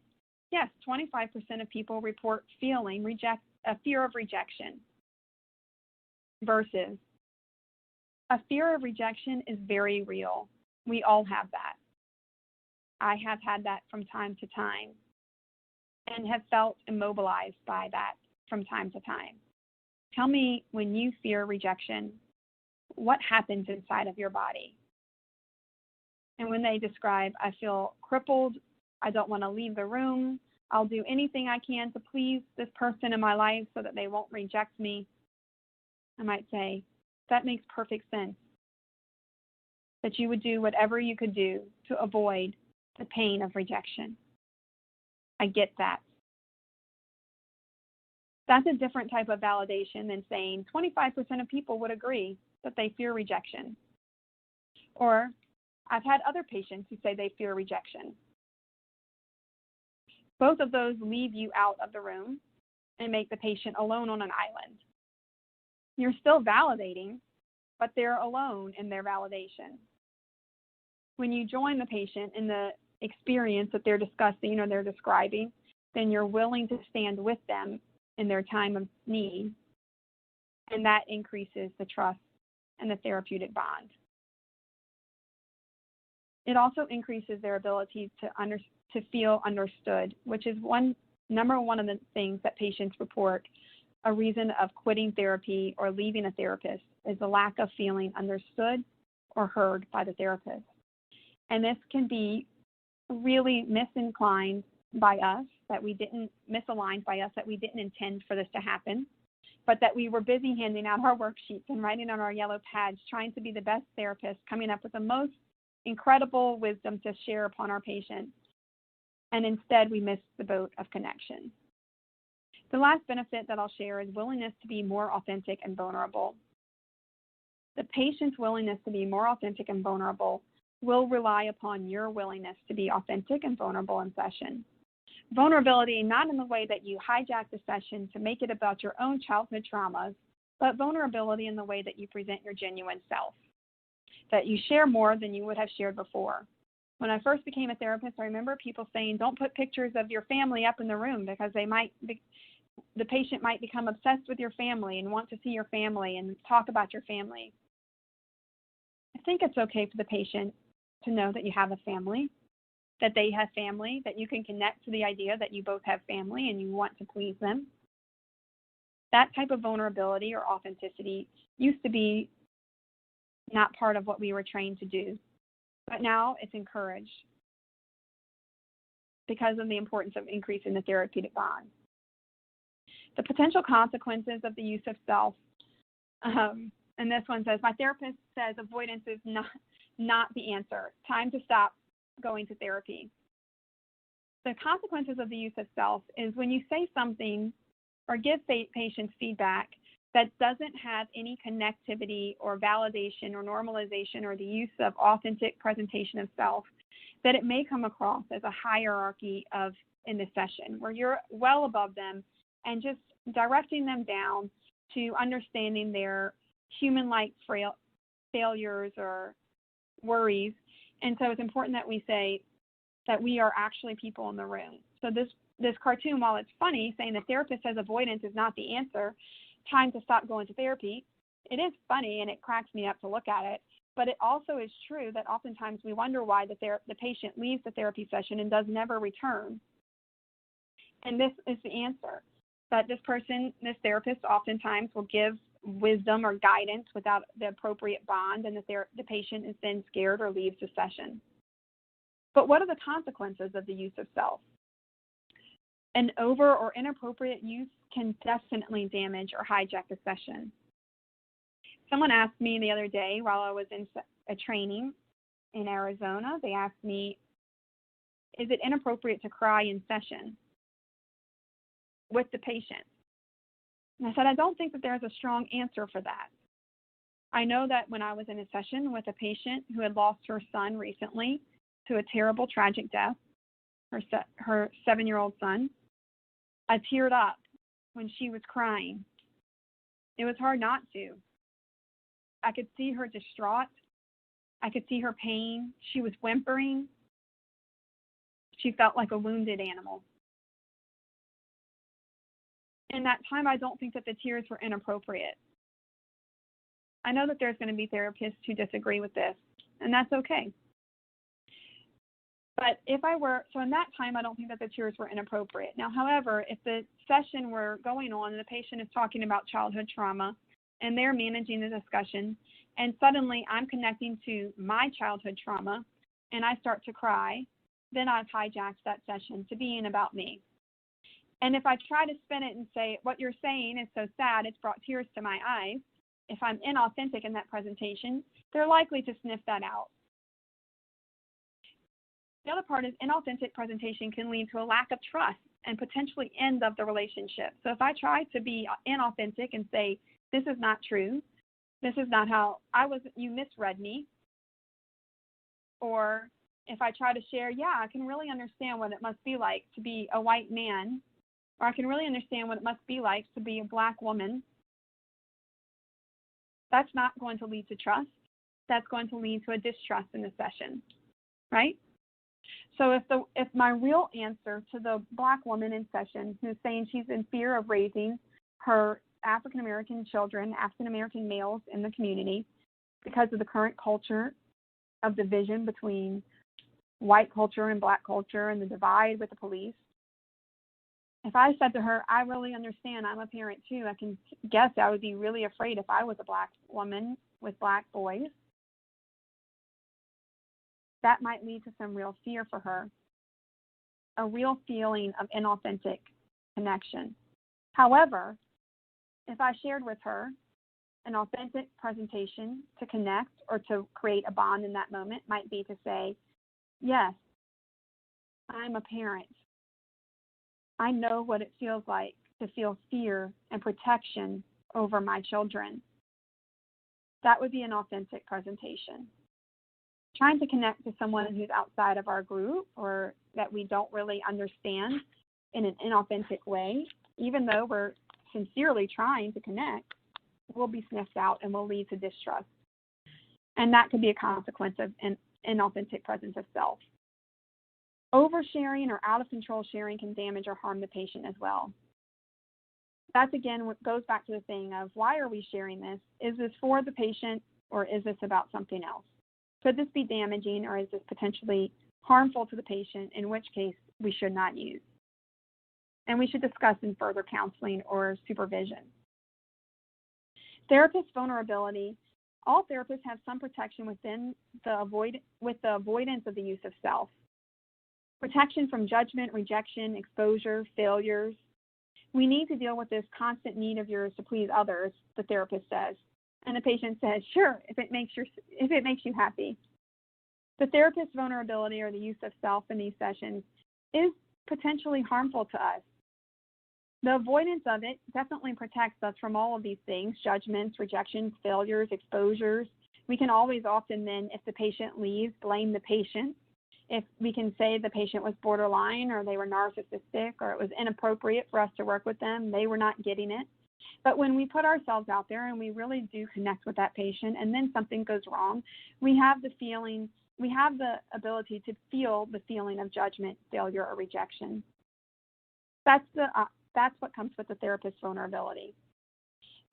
yes, 25% of people report feeling a fear of rejection, versus a fear of rejection is very real. We all have that. I have had that from time to time and have felt immobilized by that from time to time. Tell me, when you fear rejection, what happens inside of your body? And when they describe, I feel crippled, I don't want to leave the room, I'll do anything I can to please this person in my life so that they won't reject me, I might say, that makes perfect sense. That you would do whatever you could do to avoid the pain of rejection. I get that. That's a different type of validation than saying 25% of people would agree that they fear rejection. Or I've had other patients who say they fear rejection. Both of those leave you out of the room and make the patient alone on an island. You're still validating, but they're alone in their validation. When you join the patient in the experience that they're discussing or they're describing, then you're willing to stand with them in their time of need, and that increases the trust and the therapeutic bond. It also increases their ability to feel understood, which is number one of the things that patients report a reason of quitting therapy or leaving a therapist is the lack of feeling understood or heard by the therapist. And this can be really misaligned by us, that we didn't intend for this to happen, but that we were busy handing out our worksheets and writing on our yellow pads, trying to be the best therapist, coming up with the most incredible wisdom to share upon our patients. And instead, we missed the boat of connection. The last benefit that I'll share is willingness to be more authentic and vulnerable. The patient's willingness to be more authentic and vulnerable will rely upon your willingness to be authentic and vulnerable in session. Vulnerability, not in the way that you hijack the session to make it about your own childhood traumas, but vulnerability in the way that you present your genuine self, that you share more than you would have shared before. When I first became a therapist, I remember people saying, don't put pictures of your family up in the room because the patient might become obsessed with your family and want to see your family and talk about your family. I think it's okay for the patient to know that you have a family, that they have family, that you can connect to the idea that you both have family and you want to please them. That type of vulnerability or authenticity used to be not part of what we were trained to do, but now it's encouraged because of the importance of increasing the therapeutic bond. The potential consequences of the use of self, and this one says, my therapist says avoidance is not the answer. Time to stop going to therapy. The consequences of the use of self is when you say something or give patients feedback that doesn't have any connectivity or validation or normalization or the use of authentic presentation of self, that it may come across as a hierarchy in the session where you're well above them and just directing them down to understanding their human-like failures or worries. And so it's important that we say that we are actually people in the room. So this cartoon, while it's funny, saying the therapist says avoidance is not the answer, time to stop going to therapy, it is funny and it cracks me up to look at it. But it also is true that oftentimes we wonder why the patient leaves the therapy session and does never return. And this is the answer, that this therapist oftentimes will give wisdom or guidance without the appropriate bond, and the patient is then scared or leaves the session. But what are the consequences of the use of self? An over or inappropriate use can definitely damage or hijack the session. Someone asked me the other day while I was in a training in Arizona, they asked me, is it inappropriate to cry in session with the patient? And I said, I don't think that there's a strong answer for that. I know that when I was in a session with a patient who had lost her son recently to a terrible, tragic death, her 7-year-old son, I teared up when she was crying. It was hard not to. I could see her distraught. I could see her pain. She was whimpering. She felt like a wounded animal. In that time, I don't think that the tears were inappropriate. I know that there's going to be therapists who disagree with this, and that's okay. But so in that time, I don't think that the tears were inappropriate. Now, however, if the session were going on and the patient is talking about childhood trauma and they're managing the discussion, and suddenly I'm connecting to my childhood trauma and I start to cry, then I've hijacked that session to being about me. And if I try to spin it and say, what you're saying is so sad, it's brought tears to my eyes, if I'm inauthentic in that presentation, they're likely to sniff that out. The other part is inauthentic presentation can lead to a lack of trust and potentially end of the relationship. So if I try to be inauthentic and say, this is not true, this is not how you misread me, or if I try to share, I can really understand what it must be like to be a white man or I can really understand what it must be like to be a Black woman, that's not going to lead to trust. That's going to lead to a distrust in the session, right? So if my real answer to the Black woman in session who's saying she's in fear of raising her African American children, African American males in the community because of the current culture of division between white culture and Black culture and the divide with the police, if I said to her, I really understand, I'm a parent too, I can guess I would be really afraid if I was a Black woman with Black boys, that might lead to some real fear for her, a real feeling of inauthentic connection. However, if I shared with her an authentic presentation to connect or to create a bond in that moment might be to say, yes, I'm a parent. I know what it feels like to feel fear and protection over my children. That would be an authentic presentation. Trying to connect to someone who's outside of our group or that we don't really understand in an inauthentic way, even though we're sincerely trying to connect, will be sniffed out and will lead to distrust. And that could be a consequence of an inauthentic presence of self. Oversharing or out of control sharing can damage or harm the patient as well. That's again what goes back to the thing of why are we sharing this? Is this for the patient or is this about something else? Could this be damaging or is this potentially harmful to the patient, in which case we should not use? And we should discuss in further counseling or supervision. Therapist vulnerability. All therapists have some protection within the avoidance of the use of self. Protection from judgment, rejection, exposure, failures. We need to deal with this constant need of yours to please others, the therapist says. And the patient says, sure, if it makes you happy. The therapist's vulnerability or the use of self in these sessions is potentially harmful to us. The avoidance of it definitely protects us from all of these things, judgments, rejections, failures, exposures. We can always often then, if the patient leaves, blame the patient. If we can say the patient was borderline or they were narcissistic or it was inappropriate for us to work with them, they were not getting it. But when we put ourselves out there and we really do connect with that patient and then something goes wrong, we have the ability to feel the feeling of judgment, failure, or rejection. That's what comes with the therapist's vulnerability.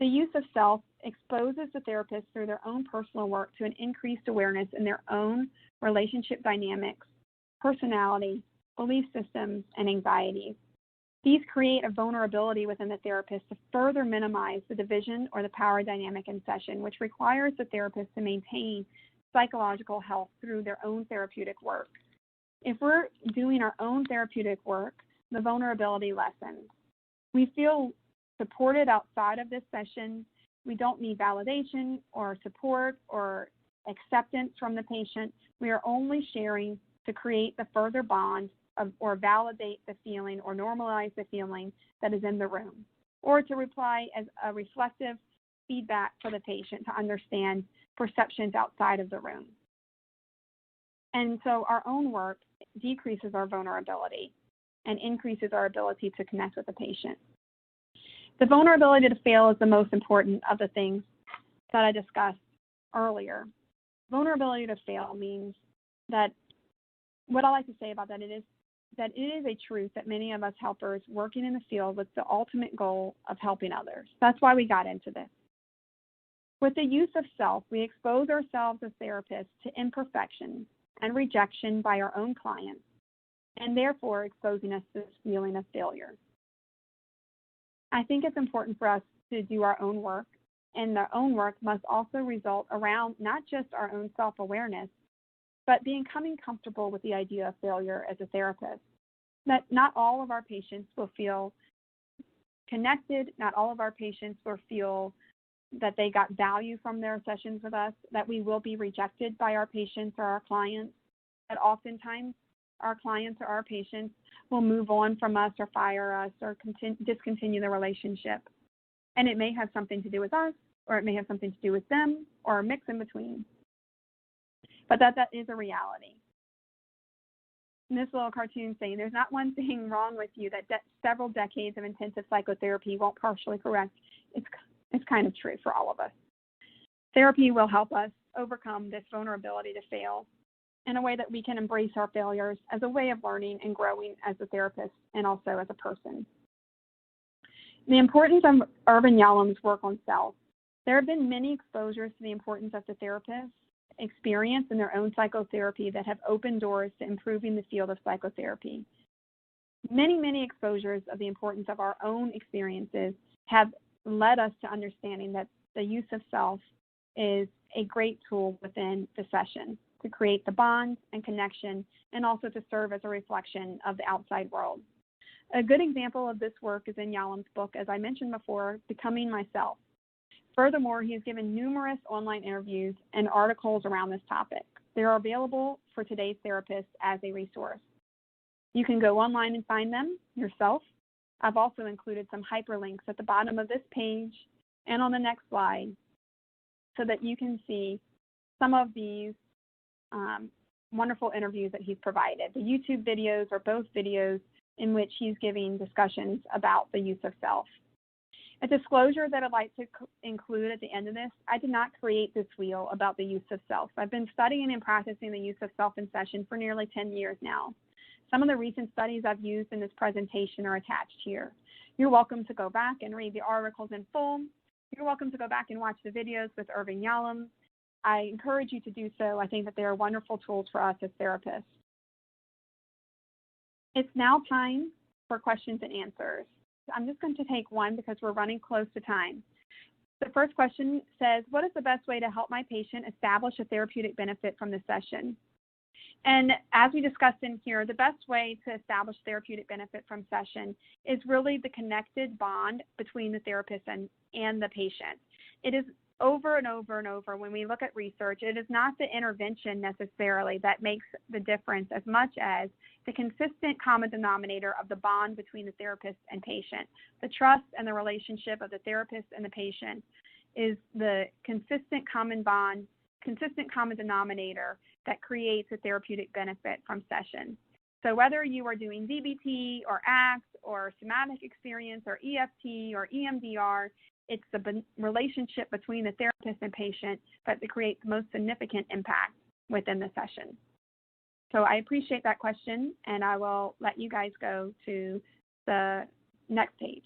The use of self exposes the therapist through their own personal work to an increased awareness in their own relationship dynamics, personality, belief systems, and anxieties. These create a vulnerability within the therapist to further minimize the division or the power dynamic in session, which requires the therapist to maintain psychological health through their own therapeutic work. If we're doing our own therapeutic work, the vulnerability lessens. We feel supported outside of this session. We don't need validation or support or acceptance from the patient. We are only sharing to create the further bond or validate the feeling or normalize the feeling that is in the room, or to reply as a reflective feedback for the patient to understand perceptions outside of the room. And so our own work decreases our vulnerability and increases our ability to connect with the patient. The vulnerability to fail is the most important of the things that I discussed earlier. Vulnerability to fail means that what I like to say about that is that it is a truth that many of us helpers working in the field with the ultimate goal of helping others. That's why we got into this. With the use of self, we expose ourselves as therapists to imperfections and rejection by our own clients, and therefore exposing us to this feeling of failure. I think it's important for us to do our own work, and our own work must also result around not just our own self-awareness, but becoming comfortable with the idea of failure as a therapist. That not all of our patients will feel connected, not all of our patients will feel that they got value from their sessions with us, that we will be rejected by our patients or our clients, that oftentimes our clients or our patients will move on from us or fire us or discontinue the relationship. And it may have something to do with us, or it may have something to do with them, or a mix in between. But that is a reality. this little cartoon saying, there's not one thing wrong with you that several decades of intensive psychotherapy won't partially correct. It's kind of true for all of us. Therapy will help us overcome this vulnerability to fail in a way that we can embrace our failures as a way of learning and growing as a therapist and also as a person. The importance of Irvin Yalom's work on self. There have been many exposures to the importance of the therapist's experience in their own psychotherapy that have opened doors to improving the field of psychotherapy. Many exposures of the importance of our own experiences have led us to understanding that the use of self is a great tool within the session to create the bond and connection and also to serve as a reflection of the outside world. A good example of this work is in Yalom's book, as I mentioned before, Becoming Myself. Furthermore, he has given numerous online interviews and articles around this topic. They are available for today's therapists as a resource. You can go online and find them yourself. I've also included some hyperlinks at the bottom of this page and on the next slide so that you can see some of these wonderful interviews that he's provided. The YouTube videos are both videos in which he's giving discussions about the use of self. A disclosure that I'd like to include at the end of this, I did not create this wheel about the use of self. I've been studying and practicing the use of self in session for nearly 10 years now. Some of the recent studies I've used in this presentation are attached here. You're welcome to go back and read the articles in full. You're welcome to go back and watch the videos with Irvin Yalom. I encourage you to do so. I think that they are wonderful tools for us as therapists. It's now time for questions and answers. I'm just going to take one because we're running close to time. The first question says, what is the best way to help my patient establish a therapeutic benefit from the session? And as we discussed in here, the best way to establish therapeutic benefit from session is really the connected bond between the therapist and the patient. It is over and over and over when we look at research, it is not the intervention necessarily that makes the difference as much as the consistent common denominator of the bond between the therapist and patient. The trust and the relationship of the therapist and the patient is the consistent common bond, consistent common denominator that creates a therapeutic benefit from session. So whether you are doing DBT or ACT or somatic experience or EFT or EMDR, it's the relationship between the therapist and patient that creates the most significant impact within the session. So I appreciate that question, and I will let you guys go to the next page.